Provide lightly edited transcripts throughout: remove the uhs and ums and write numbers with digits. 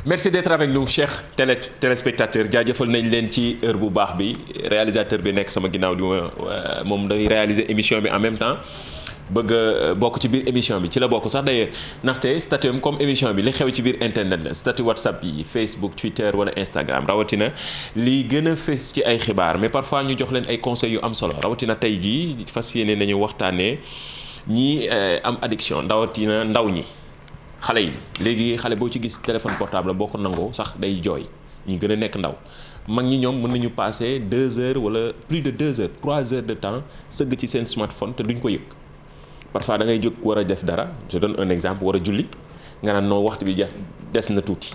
merci d'être avec nous chers téléspectateurs jaajëfal nañ leen ci heure bu baax bi réalisateur bi nekk sama ginnaaw di ma moom day réaliser émission bi en même temps bëgg a bokk ci biir émission bi ci la bokk sax d'ailleurs ndaxte statut am comme émission bi li xew ci biir internet la statut WhatsApp yi Facebook Twitter wala Instagram rawatina li gën a fës ci ay xibaar mais parfois ñu jox leen ay conseils yu am solo rawatina tey jii fas yéene nañu waxtaanee ñi am addiction rawatina ndaw ñi. xale yi léegi xale boo ci gis téléphone portable boo ko nangoo sax day jooy ñi gën a nekk ndaw mag ñi ñoom mën nañu passer 2 heures wala plus de 2 heures 3 heures de temps sëgg ci seen smartphone te duñ ko yëg parfois da ngay jóg war a def dara je donne un exemple war a julli nga naan noo waxtu bi des na tuuti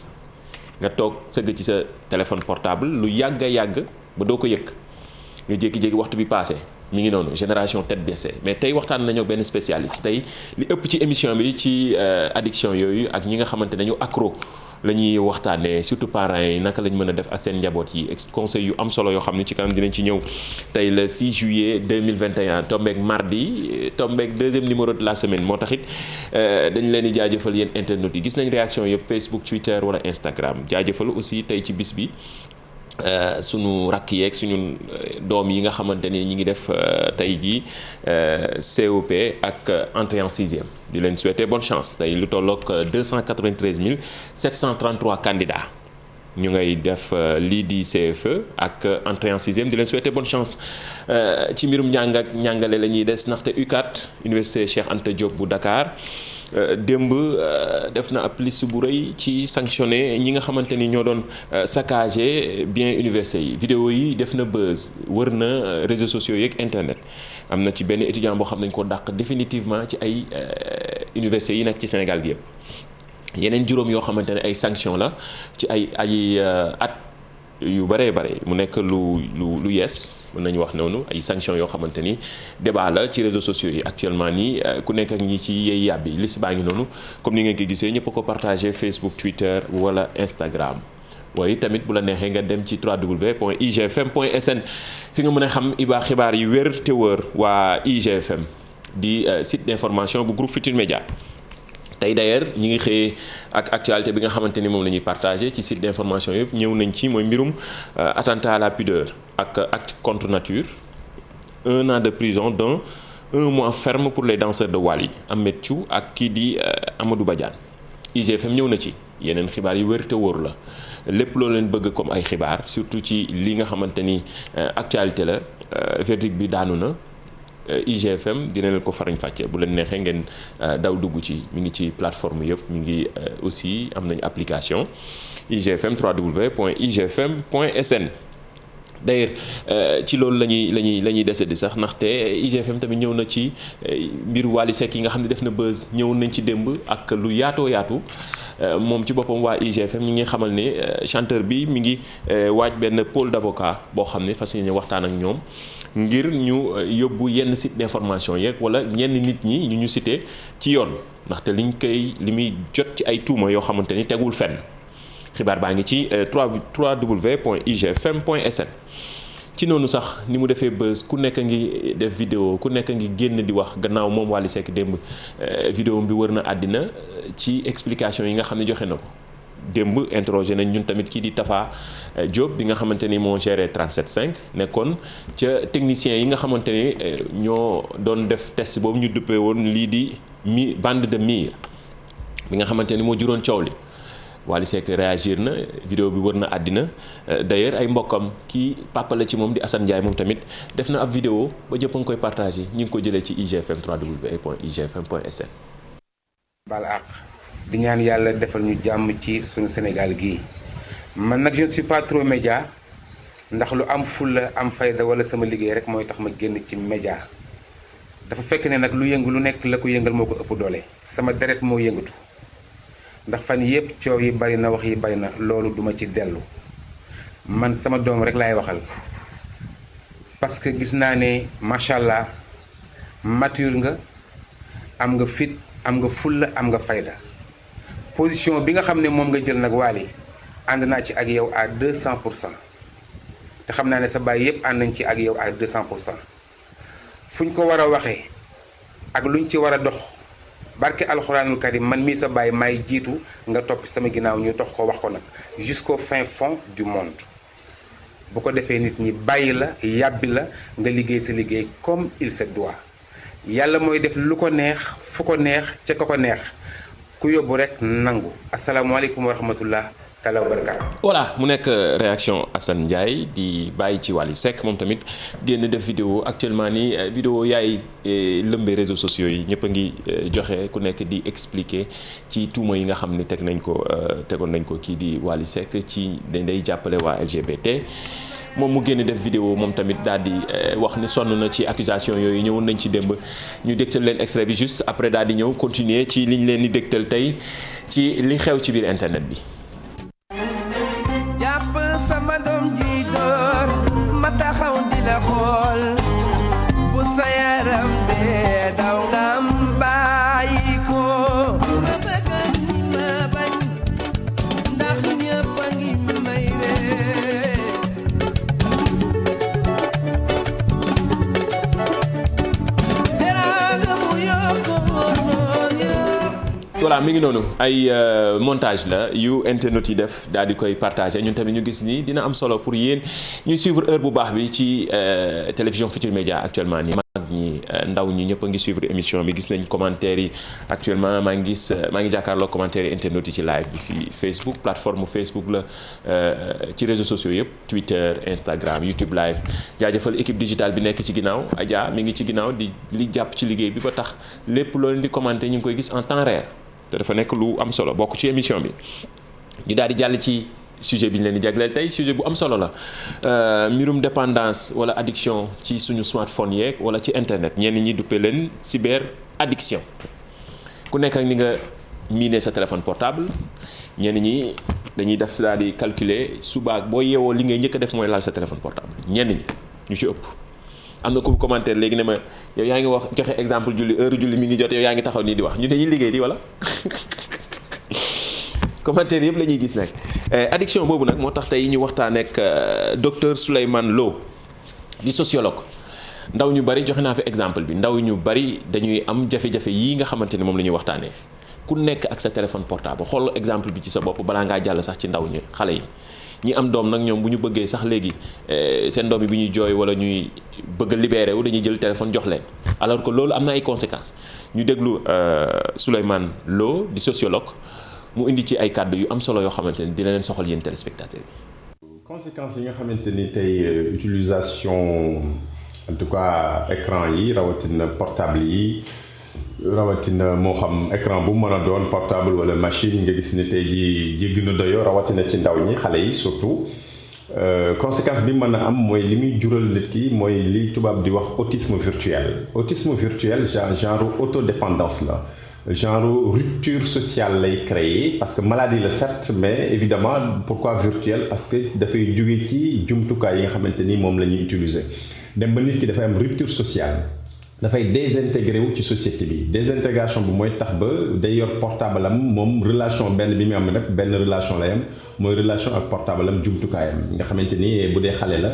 nga toog sëgg ci sa téléphone portable lu yàgg a yàgg ba doo ko yëg nga jékki-jékki waxtu bi passé mi ngi noonu génération tête baissée mais tey waxtaan nañoo benn spécialiste tey li ëpp ci émission bi ci addiction yooyu ak ñi nga xamante ne ñu accro la ñuy waxtaanee surtout parents yi naka lañ mën a def ak seen njaboot yi conseil yu am solo yoo xam ne ci kanam dinañ ci ñëw tey le 6 juillet 2021 tombeek mardi tombeek deuxième numéro de la semaine moo taxit dañ leen di jaajëfal yéen internautes yi gis nañ réaction yëpp Facebook Twitter wala Instagram jaajëfal aussi tey ci bis bi sunu rakk yeeg suñu doom yi nga xamante ni ñi ngi def tey jii COP ak entrée en sixième di leen souhaiter bonne chance tey lu tolloog 293 733 candidats ñu ngay def lii di CFE ak entrée en sixième di leen souhaiter bonne chance ci mbirum njàng ak njàngale la ñuy des ndaxte UCAD Université Cheikh Anta Diop bu Dakar démb def na ab liste bu rëy ci sanctionné ñi nga xamante ni ñoo doon saccagé bien université yi vidéo yi def na buzz wër na réseaux sociaux yeeg internet am na ci benn étudiant boo xam nañ ko dàq définitivement ci ay universités yi nekk ci Sénégal gi yëpp yeneen juróom yoo xamante ne ay sanction la ci ay at yu bëree bëri mu nekk lu yees mën nañu wax noonu ay sanctions yoo xamante ni débat la ci réseaux sociaux yi actuellement nii ku nekk ak ñi ci yeey yàbbi liste baa ngi noonu comme ni ngeen ko gisee ñëpp a ko partagé Facebook Twitter wala Instagram waaye tamit bu la neexee nga dem ci www.igfm.sn fi nga mën a xam xibaar yi wér te wër waa IGFM di site d'information bu groupe Futurs Médias tey d'ailleurs ñi ngi xëyee ak actualité bi nga xamante ni moom la ñuy partagé ci site d'information yëpp ñëw nañ ci mooy mbirum attentat à la pudeur ak acte contre nature 1 an de prison dont 1 mois ferme pour les danseurs de Wally Ahmed Thiou ak kii di Amadou Badiane IGFM ñëw na ci yeneen xibaar yi wér te wóor la lépp loo leen bëgg comme ay xibaar surtout ci li nga xamante ni actualité la verdict bi daanu na IGFM dina leen ko farañ fàcce bu leen neexee ngeen daw dugg ci mi ngi ci plateforme yëpp mi ngi aussi am nañu application IGFM www.igfm.sn d'ailleurs ci loolu la ñuy dese di sax ndaxte IGFM tamit ñëw na ci mbir Wally Seck yi nga xam ne def na buzz ñëw nañ ci démb ak lu yaatoo yaatu moom ci boppam waa IGFM ñi ngi xamal ne chanteur bi mi ngi waaj benn pôle d'avocat boo xam ne fas yéene waxtaan ak ñoom ngir ñu yóbbu yenn site d'information yeeg wala ñenn nit ñi ñu cité ci yoon ndaxte li muy jot ci ay tuuma yoo xamante ni tegul fenn xibaar baa ngi ci www.igfm.sn ci noonu sax ni mu defee buzz ku nekk ngi def vidéo ku nekk ngi génn di wax gannaaw moom Wally Seck démb vidéo bi wër na àddina ci explication yi nga xam ne joxe na ko démb interrogé nañ ñun tamit kii di Tafa Diop bi nga xamante ni moo géré 37.5 nekkoon ca technicien yi nga xamante ni ñoo doon def test boobu ñu duppee woon lii di bande de mire bi nga xamante ni moo juróon coow li Wally Seck réagir na vidéo bi wër na àddina d'ailleurs ay mbokkam kii papa la ci moom di Assane Ndiaye moom tamit def na ab vidéo ba jëpp a ngi koy partagé ñu ngi ko jëlee ci IGFM www.igfm.sn. baal àq di ñaan yàlla defal ñu jàmm ci suñu Sénégal gii man nag je ne suis pas trop média ndax lu am fulla am fayda wala sama liggéey rek mooy tax ma génn ci média dafa fekk ne nag lu yëngu lu nekk la ko yëngal moo ko ëpp doole sama deret moo yëngatu ndax fan yëpp coow yi bari na wax yi bari na loolu duma ci dellu man sama doom rek laay waxal parce que gis naa ne macha allah mature nga am nga fit am nga fulla am nga fayda position bi nga xam ne moom nga jël nag Wally ànd naa ci ak yow à 200% te xam naa ne sa baay yëpp ànd nañ ci ak yow à 200% fu ñu ko war a waxee ak luñ ci war a dox barke alxuraanul karim man mii sa baay maay jiitu nga topp sama ginnaaw ñu tox ko wax ko nag jusqu'au fin fond du monde bu ko defee nit ñi bàyyi la yàbbi la nga liggéey sa liggéey comme il se doit yàlla mooy def lu ko neex fu ko neex ca ko neex ku yóbbu rek nangu asalaamaaleykum wa rahmatullah taala wa barakaatu. voilà mu nekk réaction Assane Ndiaye di bàyyi ci Wally Seck moom tamit génn def vidéo actuellement nii vidéo yaay lëmbee réseaux sociaux yi ñëpp a ngi joxe ku nekk di expliquer ci tuuma yi nga xam ni tegoon nañ ko kii di Wally Seck ci dañ day jàppale waa LGBT. moom mu génn def vidéo moom tamit daal di wax ni sonn na ci accusation yooyu ñëwoon nañ ci démb ñu dégtal leen extrait bi juste après daal di ñëw continuer ci liñ leen di dégtal tey ci li xew ci biir internet bi. jàpp sama doom ji door ma taxaw di la xool bu sa yaram dee daw nga bàyyi ko ma bëgg ni ma bañ ndax ñëpp a ngi may ree teraanga bu yokku voilà mi ngi noonu ay montage la yu internet yi def daal di koy partagé ñun tamit ñu gis ni dina am solo pour yéen ñuy suivre heure bu baax bi ci télévision Futurs Médias actuellement nii mag ñi ndaw ñi ñëpp a ngi suivre émission bi gis nañ commentaires yi actuellement maa ngi jàkkaarloo commentaires yi internet yi ci live bi fii Facebook plateforme Facebook la ci réseaux sociaux yëpp Twitter Instagram YouTube live jaajëfal équipe digitale bi nekk ci ginnaaw Adja mi ngi ci ginnaaw di li jàpp ci liggéey bi ba tax lépp loolu di commenter ñu ngi koy gis en temps réel te dafa nekk lu am solo bokk ci émission bi ñu daal di jàll ci sujet bi ñu leen di jagleel tey sujet bu am solo la mbirum dépendance wala addiction ci suñu smartphone yeeg wala ci internet ñenn ñi duppee leen cyber addiction ku nekk ak ni nga miine sa téléphone portable ñenn ñi dañuy def daal di calculer suba boo yeewoo li ngay njëkk a def mooy laal sa téléphone portable ñenn ñi ñu ci ëpp. am na ku commentaire léegi ne ma yow yaa ngi wax joxe exemple julli heure julli mi ngi jot yow yaa ngi taxaw nii di wax ñu dañuy liggéey di wala commentaire yëpp la ñuy gis nag addiction boobu nag moo tax tey ñu waxtaan ak docteur Souleymane Lo di sociologue ndaw ñu bari joxe naa fi exemple bi ndaw ñu bari dañuy am jafe-jafe yii nga xamante ni moom la ñuy waxtaanee ku nekk ak sa téléphone portable xool exemple bi ci sa bopp balaa ngaa jàll sax ci ndaw ñi xale yi. ñi am doom nag ñoom bu ñu bëggee sax léegi seen doom yi bi ñuy jooy wala ñuy bëgg a libéré wu dañuy jël téléphone jox leen alors que loolu am na ay conséquences ñu déglu Souleymane Lo di sociologue mu indi ci ay kàddu yu am solo yoo xamante ni dina leen soxal yéen téléspectateurs yi. conséquences yi nga xamante ni tey utilisation en tout cas écran yi rawatina portable yi. rawatina moo xam écran bu mën a doon portable wala machine nga gis ni tey jii jéggi na doyo rawatina ci ndaw ñi xale yi surtout conséquence bi mën a am mooy li muy jural nit ki mooy li tubaab di wax autisme virtuel genre autodépendance la genre rupture sociale lay créer parce que maladie la certes mais évidemment pourquoi virtuel parce que dafay jóge ci jumtukaay yi nga xamante ni moom la ñuy utiliser dem ba nit ki dafay am rupture sociale dafay désintégré wu ci société bi désintégration bi mooy tax ba day yor portable am moom relation benn bi mu am nag benn relation lay am mooy relation ak portable am jumtukaayam nga xamante ni bu dee xale la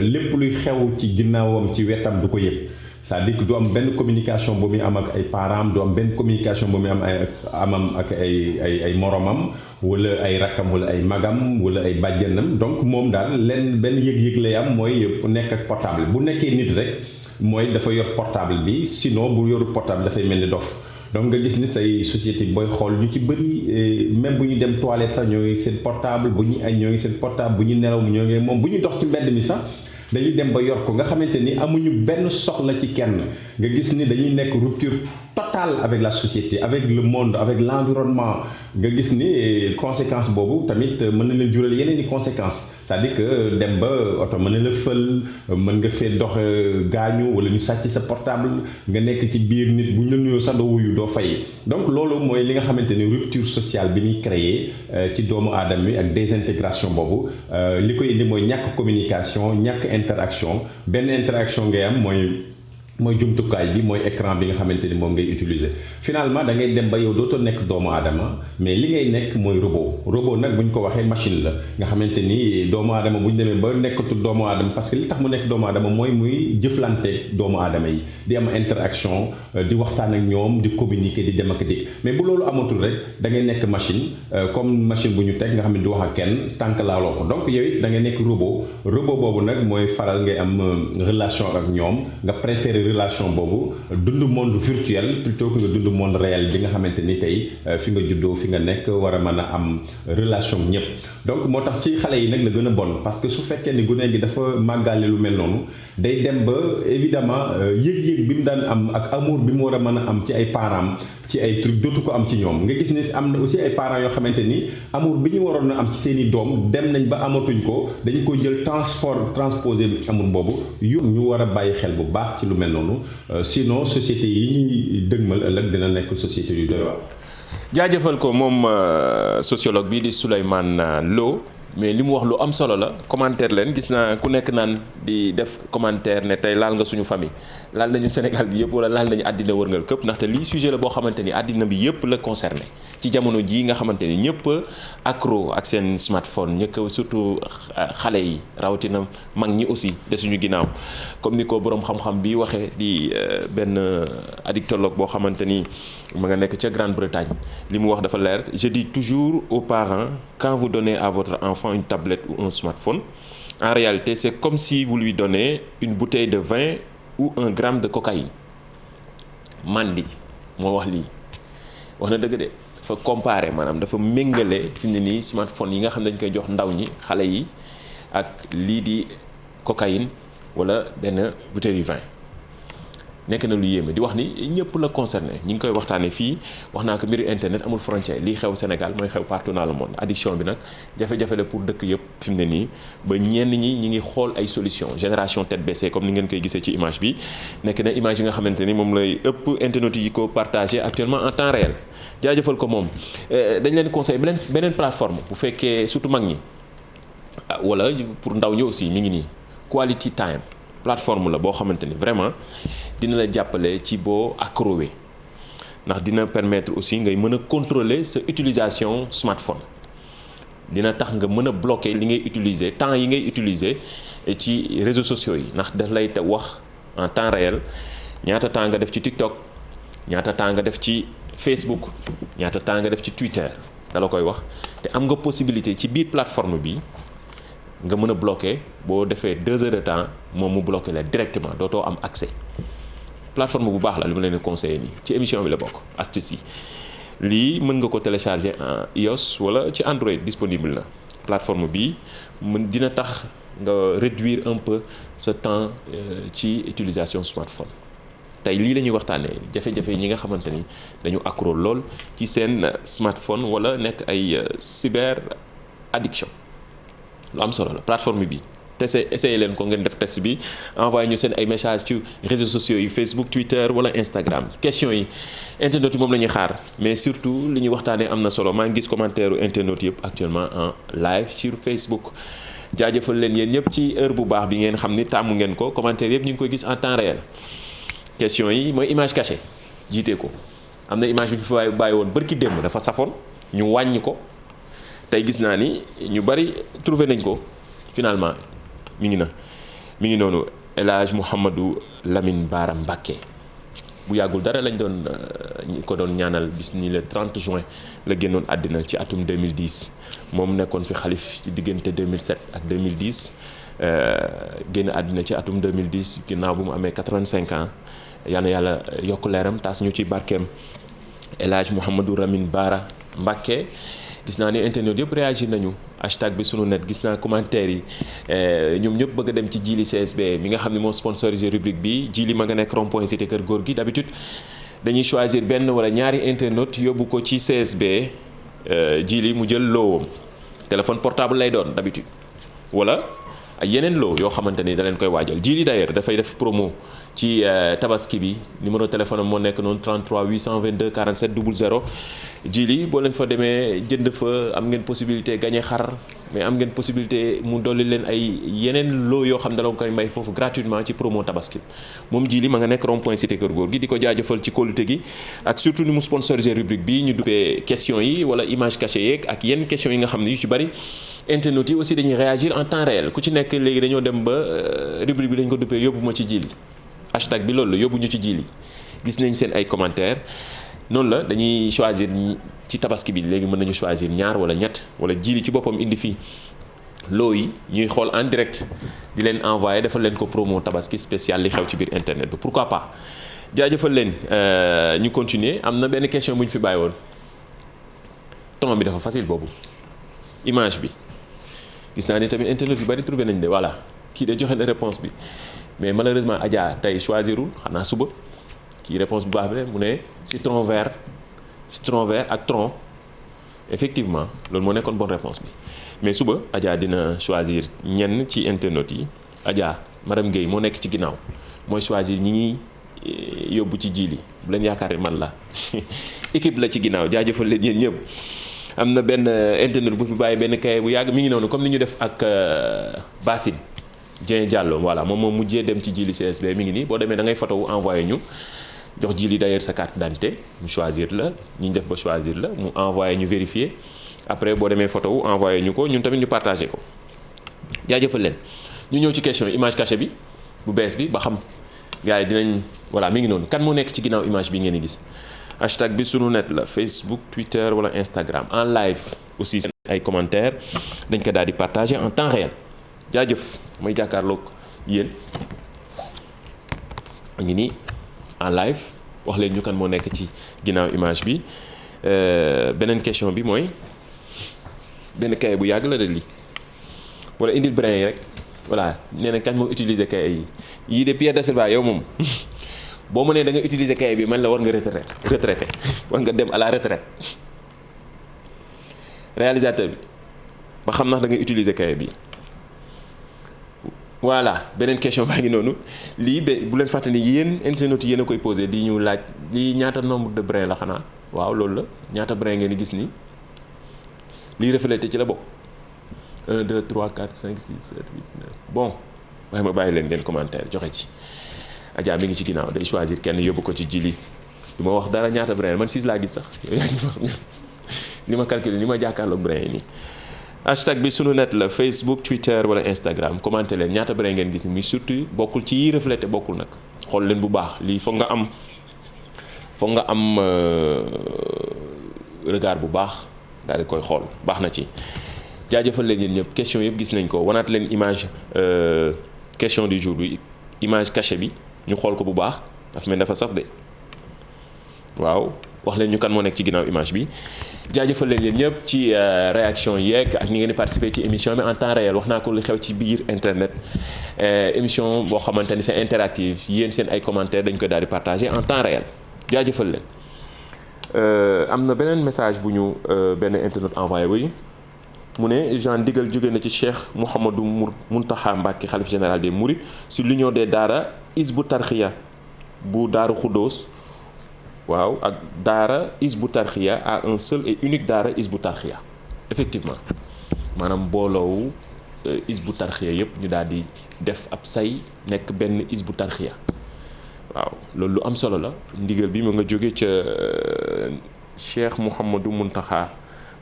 lépp luy xew ci ginnaawam ci wetam du ko yëg c'est-à-dire que du am benn communication bu muy am ak ay parents du am benn communication bu muy am ak ay moromam wala ay rakkam wala ay magam wala ay bàjjenam donc moom daal benn yëg-yëg lay am mooy nekk ak portable bu nekkee nit rek. mooy dafa yor portable bi sinon bu yoru portable dafay mel ni dof donc nga gis ni say société booy xool ñu ci bëri même bu ñu dem toilette sax ñoo ngi seen portable bu ñu añ ñoo ngi seen portable bu ñu nelaw ñoo ngi moom bu ñu dox ci mbedd mi sax dañuy dem ba yor ko nga xamante ni amuñu benn soxla ci kenn nga gis ni dañuy nekk rupture totale avec la société avec le monde avec l'environnement nga gis ni conséquence boobu tamit mën na leen jural yeneen i conséquences c'est-à-dire que dem ba oto mën na la fël mën nga fee dox gaañu wala ñu sàcc sa portable nga nekk ci biir nit bu ñu la nuyoo sax doo wuyu doo fay donc loolu mooy li nga xamante ni rupture sociale bi muy créer ci doomu aadama bi ak désintégration boobu li koy indi mooy ñàkk communication ñàkk interaction benn interaction ngay am mooy mooy jumtukaay bi mooy écran bi nga xamante ni moom ngay utiliser finalement da ngay dem ba yow dootoo nekk doomu aadama mais li ngay nekk mooy robot nag bu ñu ko waxee machine la nga xamante ni doomu aadama bu ñu demee ba nekkatul doomu aadama parce que li tax mu nekk doomu aadama mooy muy jëflante doomu aadama yi di am interaction di waxtaan ak ñoom di communiquer di dem ak dikk mais bu loolu amatul rek da ngay nekk machine comme machine bu ñu teg nga xam ne di wax ak kenn tànk laaloo ko donc yow it da ngay nekk robot boobu nag mooy faral ngay am relation ak ñoom nga préférer relation boobu dund monde virtuel plutôt que nga dund monde réel bi nga xamante ni tey fi nga juddoo fi nga nekk war a mën a am relation ñëpp donc moo tax ci xale yi nag la gën a bon parce que su fekkee ni gune gi dafa màggaale lu mel noonu day dem ba évidemment yëg-yëg bi mu daan am ak amour bi mu war a mën a am ci ay parents ci ay truc dootu ko am ci ñoom nga gis ni am na aussi ay parents yoo xamante ni amour bi ñu waroon a am ci seeni doom dem nañ ba amatuñ ko dañu ko jël transposé amour boobu ñu war a bàyyi xel bu baax ci lu mel noonu sinon société yi ñuy dëgmal ëllëg dina nekk société yu doy waar. jaajëfal ko moom sociologue bi di Souleymane Lo mais li mu wax lu am solo la commentaire leen gis naa ku nekk naan di def commentaire ne tey laal nga suñu famille laal nañu Sénégal bi yëpp wala laal nañu àddina wërngal këpp ndaxte lii sujet la boo xamante ni àddina bi yëpp la concerné ci jamono jii nga xamante ni ñëpp accro ak seen smartphone ñëkk surtout xale yi rawatina mag ñi aussi desuñu ginnaaw comme ni ko boroom xam-xam bi waxee di benn addictologue boo xamante ni ma nga nekk ca Grande-Bretagne li mu wax dafa leer je dis toujours aux parents quand vous donnez à votre enfant une tablette ou un smartphone en réalité c'est comme si vous lui donnez une bouteille de vin ou 1 gramme de cocaïne mandi moo wax lii wax na dëgg de dafa comparer maanaam dafa méngale fi mu ne nii smartphone yi nga xam ne dañ koy jox ndaw ñi xale yi ak lii di cocaïne wala benn bouteille de vin nekk na lu yéeme di wax ni ñëpp la concerné ñi ngi koy waxtaanee fii wax naa ko mbiru internet amul frontière lii xew Sénégal mooy xew partout dans le monde addiction bi nag jafe-jafe la pour dëkk yëpp fi mu ne nii ba ñenn ñi ñi ngi xool ay solution génération tête baissée comme ni ngeen koy gisee ci image bi nekk na image yi nga xamante ni moom lay ëpp internet yi ko partagé actuellement en temps réel jaajëfal ko moom dañ leen conseil beneen plateforme bu fekkee surtout mag ñi wala pour ndaw ñi aussi mi ngi nii quality time plateforme la boo xamante ni vraiment dina la jàppale ci boo accroché ndax dina permettre aussi ngay mën a contrôler sa utilisation smartphone dina tax nga mën a bloquer li ngay utiliser temps yi ngay utiliser ci réseaux sociaux yi ndax daf lay te wax en temps réel ñaata temps nga def ci TikTok ñaata temps nga def ci Facebook ñaata temps nga def ci Twitter da la koy wax te am nga possibilité ci biir plateforme bi nga mën a bloquer boo defee 2 heures de temps moom mu bloquer la directement dootoo am accès plateforme bu baax la li ma leen di conseiller nii ci émission bi la bokk astuce yi lii mën nga ko télécharger en iOS wala ci Android disponible na plateforme bi dina tax nga réduire un peu ce temps ci utilisation smartphone tey lii la ñuy waxtaanee jafe-jafe yi ñi nga xamante ni dañu accro lool ci seen smartphone wala nekk ay cyber addiction lu am solo la plateforme bi essayé leen ko ngeen def test bi envoyé ñu seen ay messages ci réseaux sociaux yi Facebook Twitter wala Instagram question yi internet yi moom la ñuy xaar mais surtout li ñuy waxtaanee am na solo maa ngi gis commentaire internet yëpp actuellement en live sur Facebook jaajëfal leen yéen ñëpp ci heure bu baax bi ngeen xam ni tàmmu ngeen ko commentaire yëpp ñu ngi koy gis en temps réel question yi mooy image cachée jiite ko am na image bi ñu fa bàyyi woon bërki démb dafa safoon ñu wàññi ko tey gis naa ni ñu bari trouvé nañ ko finalement mi ngi noonu El Hadj Mouhamadou Lamine Bara Mbacké bu yàggul dara lañ doon ko doon ñaanal bis ni le 30 juin la génnoon àddina ci atum 2010 moom nekkoon fi xalif ci diggante 2007 ak 2010 génn àddina ci atum 2010 ginnaaw bu mu amee 85 ans yal na yàlla yokk leeram taas ñu ci barkeem El Hadj Mouhamadou Lamine Bara Mbacké gis naa ni internet yëpp réagir nañu hashtag bi sunu net gis naa commentaire yi ñoom ñëpp bëgg a dem ci Jili CSB mi nga xam ne moo sponsorisé rubrique bi Jili ma nga nekk rond-point cité Kër Góor gi d'habitude dañuy choisir benn wala ñaari internet yóbbu ko ci CSB Jili mu jël loowam téléphone portable lay doon d'habitude wala yeneen loo yoo xamante ni da leen koy waajal Jili d'ailleurs dafay def promo ci tabaski bi numéro téléphone am moo nekk noonu 33 822 47 00 Jili boo leen fa demee jënd fa am ngeen possibilité gagner xar mais am ngeen possibilité mu dolli leen ay yeneen loo yoo xam ne da la koy may foofu gratuitement ci promo tabaski moom Jili ma nga nekk rond point cité Kër Góor gi di ko jaajëfal ci kóolute gi ak surtout ni mu sponsorisé rubrique bi ñu duppee questions yi wala image cachée yeeg ak yenn questions yi nga xam ne yu ci bari internautes yi aussi dañuy réagir en temps réel ku ci nekk léegi dañoo dem ba rubrique bi dañ ko duppee yóbbu ma ci Jili hashtag bi loolu la yóbbu ñu ci Jili gis nañ seen ay commentaires noonu la dañuy choisir ci tabaski bi léegi mën nañu choisir ñaar wala ñett wala Jili ci boppam indi fii loo yi ñuy xool en direct di leen envoyé defal leen ko promo tabaski spécial li xew ci biir internet bi pourquoi pas jaajëfal leen ñu continuer am na benn question bu ñu fi bàyyi woon ton bi dafa facile boobu image bi gis naa ni tamit internet yu bari trouvé nañ de voilà kii de joxe na réponse bi mais malheureusement Adja tey choisirul xanaa suba kii réponse bu baax bi mu ne citron vert ak tronc effectivement loolu moo nekkoon bonne réponse bi mais suba Adja dina choisir ñenn ci internet yi Adja madame Guèye moo nekk ci ginnaaw mooy choisir ñi ñuy yóbbu ci Jili bu leen yaakaar man la équipe la ci ginnaaw jaajëfal leen yéen ñëpp. am na benn internet bu fi bàyyi benn kaye bu yàgg mi ngi noonu comme ni ñu def ak Basine Dieng Diallo voilà moom moo mujjee dem ci Jili CSB mi ngi nii boo demee da ngay photo wu envoyé ñu jox Jili d'ailleurs sa carte d'identité mu choisir la ñi ñu def ba choisir la mu envoyé ñu vérifier après boo demee photo wu envoyé ñu ko ñun tamit ñu partagé ko jaajëfal leen ñu ñëw ci question image cachée bi bu bees bi ba xam gars yi dinañ voilà mi ngi noonu kan moo nekk ci ginnaaw image bi ngeen di gis hashtag bi sunu net la Facebook Twitter wala Instagram en live aussi seen ay commentaires dañ ko daal di partager en temps réel jaajëf may jàkkaarloog yéen a ngi nii en live wax leen ñu kan moo nekk ci ginnaaw image bi beneen question bi mooy benn kaye bu yàgg la de lii wala indil brin yi rek voilà nee na kañ moo utiliser kaye yi yii de Pierre Da Silva yow moom boo mënee da nga utiliser kaye bi man la war nga retraité war nga dem à la retraite réalisateur bi ba xam ndax da nga utiliser kaye bi voilà beneen question baa ngi noonu lii bu leen fàtte ni yéen internautes yéen a koy posé di ñu laaj lii ñaata nombre de brin la xanaa waaw loolu la ñaata brin ngeen di gis nii lii reflété ci la bokk 1 2 3 4 5 6 7 8 9 bon waaye ma bàyyi leen ngeen commentaire joxe ci Adja mi ngi ci ginnaaw day choisir kenn yóbbu ko ci Jili du ma wax dara ñaata brin man 6 laa gis sax yow yaa ngi wax ni ma calculer ni ma jàkkaarloog brin yi nii hashtag bi sunu net la Facebook Twitter wala Instagram commenté leen ñaata brin ngeen gis ni surtout bokkul ci yi reflété bokkul nag xool leen bu baax lii foog nga am regard bu baax daal di koy xool baax na ci jaajëfal leen yéen ñëpp question yëpp gis nañ ko wanaat leen image question du jour bi image cachée bi ñu xool ko bu baax dafa mel dafa saf de waaw wax leen ñu kan moo nekk ci ginnaaw image bi jaajëfal leen yéen ñëpp ci réaction yeeg ak ñi ngeen di participer ci émission bi en temps réel wax naa ko lu xew ci biir internet émission boo xamante ni c'est interactive yéen seen ay commentaires dañ ko daal di partager en temps réel jaajëfal leen am na beneen message bu ñu benn internet envoyé wuyu mu ne Jean ndigal jóge na ci Cheikh Mouhamadou Mountakha Mbacké xalif général des Mourides sur l'union des daara Hizbut Tarqiyyah bu Daaru Khoudoss waaw ak daara Hizbut Tarqiyyah à un seul et unique daara Hizbut Tarqiyyah effectivement maanaam booloowu Hizbut Tarqiyyah yëpp ñu daal di def ab say nekk benn Hizbut Tarqiyyah waaw loolu lu am solo la ndigal bi mu nga jóge ca Cheikh Mouhamadou Mountakha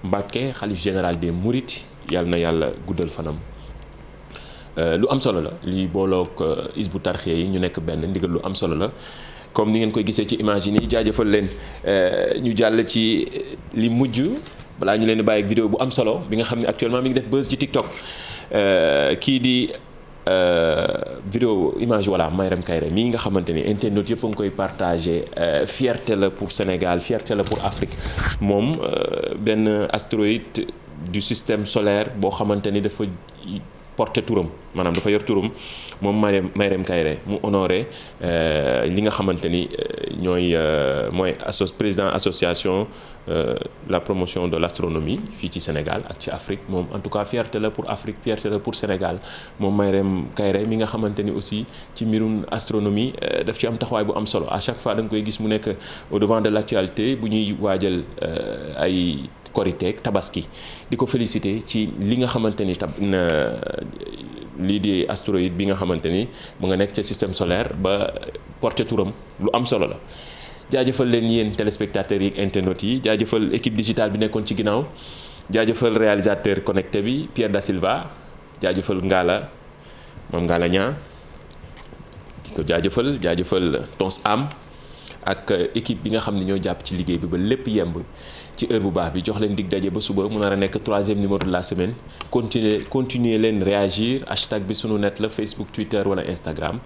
Mbacké xalif général des Mourides yàlla na yàlla guddal fanam lu am solo la lii booloog Hizbut Tarqiyyah yi ñu nekk benn ndigal lu am solo la comme ni ngeen koy gisee ci image yi nii jaajëfal leen ñu jàll ci li mujj balaa ñu leen di bàyyi ak vidéo bu am solo bi nga xam ne actuellement mi ngi def buzz ci TikTok kii di vidéo image voilà Mayram Kairé mii nga xamante ni internet yëpp a ngi koy partagé fierté la pour Sénégal fierté la pour Afrique moom benn astéroïde du système solaire boo xamante ni dafa porté turam maanaam dafa yor turam moom Mayrem Kairé mu honoré li nga xamante ni ñooy mooy président association la promotion de l'astronomie fii ci Sénégal ak ci Afrique moom en tout cas fierté la pour Afrique fierté la pour Sénégal moom Mayrem Kairé mi nga xamante ni aussi ci mbirum astronomie daf ci am taxawaay bu am solo à chaque fois da nga koy gis mu nekk au devant de l'actualité bu ñuy waajal ay Koriteek Tabaski di ko féliciter ci li nga xamante ni lii di astéroïde bi nga xamante ni mu nga nekk ca système solaire ba porté turam lu am solo la. jaajëfal leen yéen téléspectateurs yi internautes yi jaajëfal équipe digitale bi nekkoon ci ginnaaw jaajëfal réalisateur connecté bi Pierre Da Silva jaajëfal Ngala moom Ngala Niang di ko jaajëfal Tons Am ak équipe bi nga xam ne ñoo jàpp ci liggéey bi ba lépp yemb ci heure bu baax bi jox leen dig daje ba suba mu nar a nekk 3e numéro de la semaine continuer leen réagir hashtag bi sunu net la Facebook Twitter wala Instagram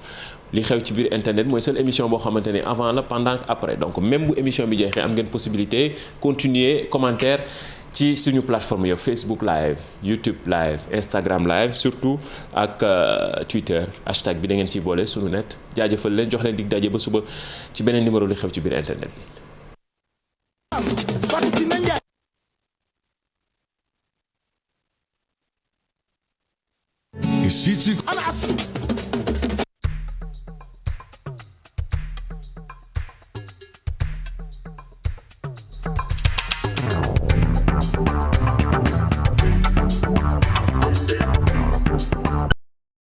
li xew ci biir internet mooy seule émission boo xamante ne avant la pendant après donc même bu émission bi jeexee am ngeen possibilité continuer commentaire ci suñu plateforme yo Facebook live YouTube live Instagram live surtout ak Twitter hashtag bi da ngeen ciy boole sunu net jaajëfal leen jox leen dig daje ba suba ci beneen numéro li xew ci biir internet bi.